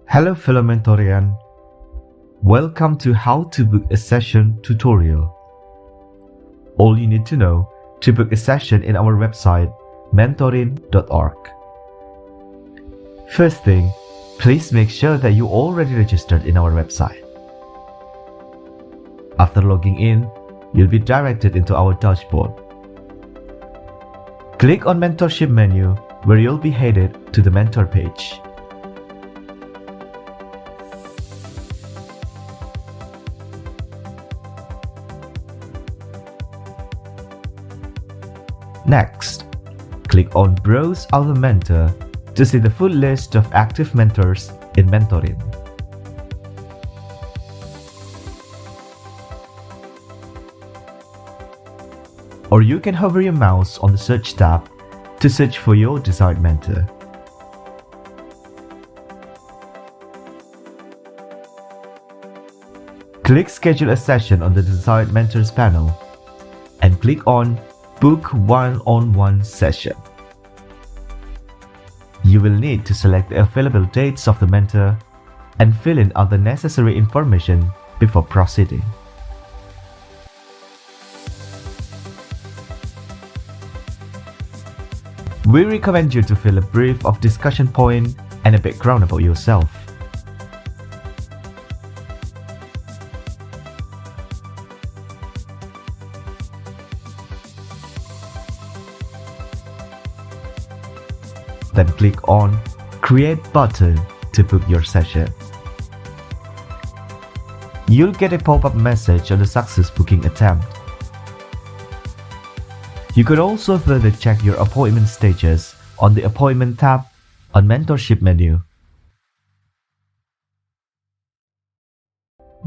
Hello fellow Mentorian, welcome to how to book a session tutorial. All you need to know to book a session in our website mentorin.org. First thing, please make sure that you already registered in our website. After logging in, you'll be directed into our dashboard. Click on Mentorship menu where you'll be headed to the Mentor page. Next, click on Browse Our Mentor to see the full list of active mentors in Mentorin. Or you can hover your mouse on the Search tab to search for your desired mentor. Click Schedule a session on the desired mentors panel and click on Book One-on-One Session. You will need to select the available dates of the mentor and fill in other necessary information before proceeding. We recommend you to fill a brief of discussion point and a background about yourself. Then click on Create button to book your session. You'll get a pop-up message on the success booking attempt. You could also further check your appointment status on the Appointment tab on Mentorship menu.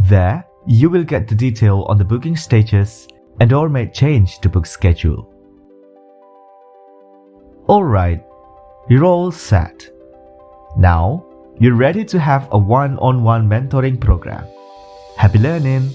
There, you will get the detail on the booking status and/or make change to book schedule. Alright, you're all set. Now, you're ready to have a one-on-one mentoring program. Happy learning!